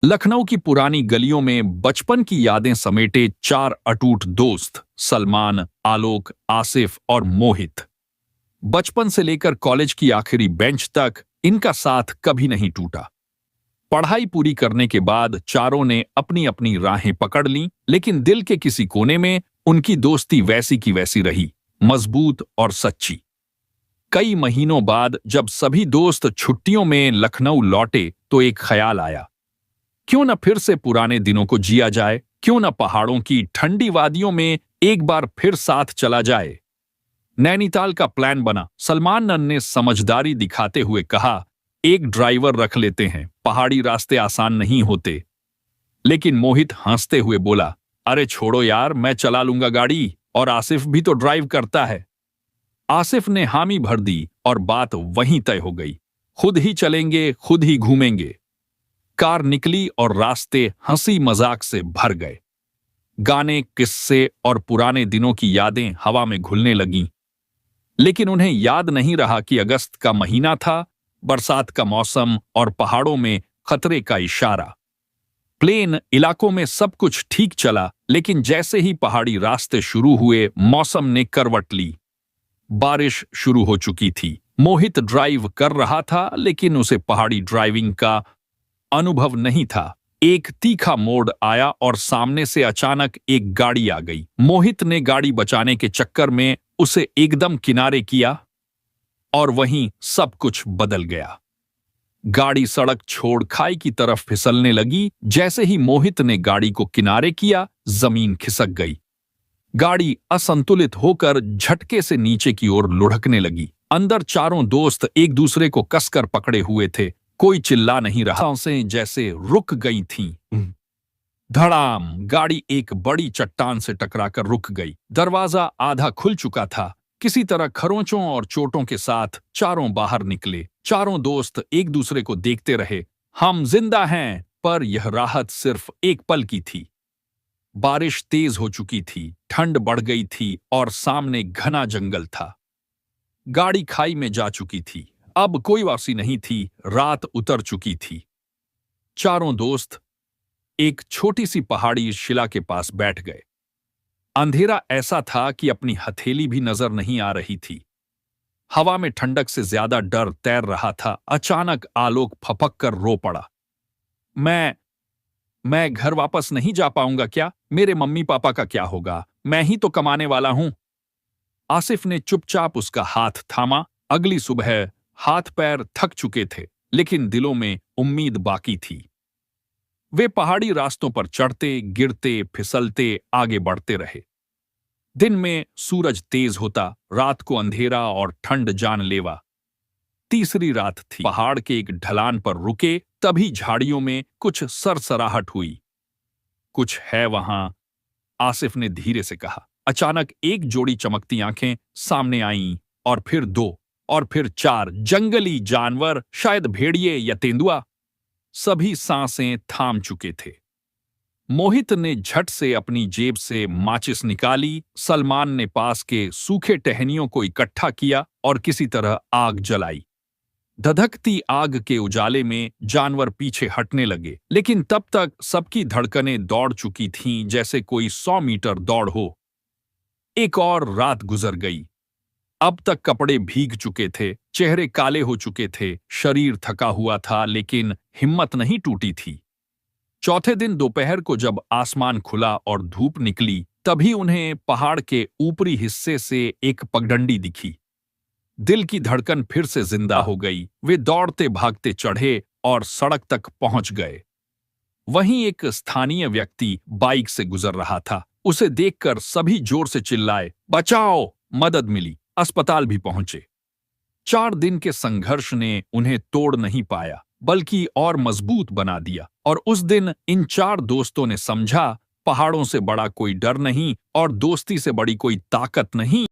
लखनऊ की पुरानी गलियों में बचपन की यादें समेटे चार अटूट दोस्त सलमान, आलोक, आसिफ और मोहित। बचपन से लेकर कॉलेज की आखिरी बेंच तक इनका साथ कभी नहीं टूटा। पढ़ाई पूरी करने के बाद चारों ने अपनी अपनी राहें पकड़ लीं, लेकिन दिल के किसी कोने में उनकी दोस्ती वैसी की वैसी रही, मजबूत और सच्ची। कई महीनों बाद जब सभी दोस्त छुट्टियों में लखनऊ लौटे तो एक ख्याल आया, क्यों न फिर से पुराने दिनों को जिया जाए, क्यों न पहाड़ों की ठंडी वादियों में एक बार फिर साथ चला जाए। नैनीताल का प्लान बना। सलमान ने समझदारी दिखाते हुए कहा, एक ड्राइवर रख लेते हैं, पहाड़ी रास्ते आसान नहीं होते। लेकिन मोहित हंसते हुए बोला, अरे छोड़ो यार, मैं चला लूंगा गाड़ी, और आसिफ भी तो ड्राइव करता है। आसिफ ने हामी भर दी और बात वहीं तय हो गई। खुद ही चलेंगे, खुद ही घूमेंगे। कार निकली और रास्ते हंसी मजाक से भर गए। गाने, किस्से और पुराने दिनों की यादें हवा में घुलने लगीं। लेकिन उन्हें याद नहीं रहा कि अगस्त का महीना था, बरसात का मौसम और पहाड़ों में खतरे का इशारा। प्लेन इलाकों में सब कुछ ठीक चला, लेकिन जैसे ही पहाड़ी रास्ते शुरू हुए, मौसम ने करवट ली। बारिश शुरू हो चुकी थी। मोहित ड्राइव कर रहा था, लेकिन उसे पहाड़ी ड्राइविंग का अनुभव नहीं था। एक तीखा मोड़ आया और सामने से अचानक एक गाड़ी आ गई। मोहित ने गाड़ी बचाने के चक्कर में उसे एकदम किनारे किया और वहीं सब कुछ बदल गया। गाड़ी सड़क छोड़ खाई की तरफ फिसलने लगी। जैसे ही मोहित ने गाड़ी को किनारे किया, जमीन खिसक गई। गाड़ी असंतुलित होकर झटके से नीचे की ओर लुढ़कने लगी। अंदर चारों दोस्त एक दूसरे को कसकर पकड़े हुए थे। कोई चिल्ला नहीं रहा। सांसें जैसे रुक गई थीं। धड़ाम! गाड़ी एक बड़ी चट्टान से टकराकर रुक गई। दरवाजा आधा खुल चुका था। किसी तरह खरोंचों और चोटों के साथ चारों बाहर निकले। चारों दोस्त एक दूसरे को देखते रहे। हम जिंदा हैं, पर यह राहत सिर्फ एक पल की थी। बारिश तेज हो चुकी थी, ठंड बढ़ गई थी और सामने घना जंगल था। गाड़ी खाई में जा चुकी थी। अब कोई वापसी नहीं थी। रात उतर चुकी थी। चारों दोस्त एक छोटी सी पहाड़ी शिला के पास बैठ गए। अंधेरा ऐसा था कि अपनी हथेली भी नजर नहीं आ रही थी। हवा में ठंडक से ज्यादा डर तैर रहा था। अचानक आलोक फपक कर रो पड़ा। मैं घर वापस नहीं जा पाऊंगा क्या? मेरे मम्मी पापा का क्या होगा? मैं ही तो कमाने वाला हूं। आसिफ ने चुपचाप उसका हाथ थामा। अगली सुबह हाथ पैर थक चुके थे, लेकिन दिलों में उम्मीद बाकी थी। वे पहाड़ी रास्तों पर चढ़ते, गिरते, फिसलते आगे बढ़ते रहे। दिन में सूरज तेज होता, रात को अंधेरा और ठंड जानलेवा। तीसरी रात थी। पहाड़ के एक ढलान पर रुके, तभी झाड़ियों में कुछ सरसराहट हुई। कुछ है वहां, आसिफ ने धीरे से कहा। अचानक एक जोड़ी चमकती आंखें सामने आईं, और फिर दो, और फिर चार। जंगली जानवर, शायद भेड़िए या तेंदुआ। सभी सांसें थाम चुके थे। मोहित ने झट से अपनी जेब से माचिस निकाली। सलमान ने पास के सूखे टहनियों को इकट्ठा किया और किसी तरह आग जलाई। धधकती आग के उजाले में जानवर पीछे हटने लगे, लेकिन तब तक सबकी धड़कनें दौड़ चुकी थीं, जैसे कोई 100 मीटर दौड़ हो। एक और रात गुजर गई। अब तक कपड़े भीग चुके थे, चेहरे काले हो चुके थे, शरीर थका हुआ था, लेकिन हिम्मत नहीं टूटी थी। चौथे दिन दोपहर को जब आसमान खुला और धूप निकली, तभी उन्हें पहाड़ के ऊपरी हिस्से से एक पगडंडी दिखी। दिल की धड़कन फिर से जिंदा हो गई। वे दौड़ते भागते चढ़े और सड़क तक पहुंच गए। वहीं एक स्थानीय व्यक्ति बाइक से गुजर रहा था। उसे देखकर सभी जोर से चिल्लाए, बचाओ! मदद मिली। अस्पताल भी पहुंचे। 4 दिन के संघर्ष ने उन्हें तोड़ नहीं पाया, बल्कि और मजबूत बना दिया। और उस दिन इन 4 दोस्तों ने समझा, पहाड़ों से बड़ा कोई डर नहीं और दोस्ती से बड़ी कोई ताकत नहीं।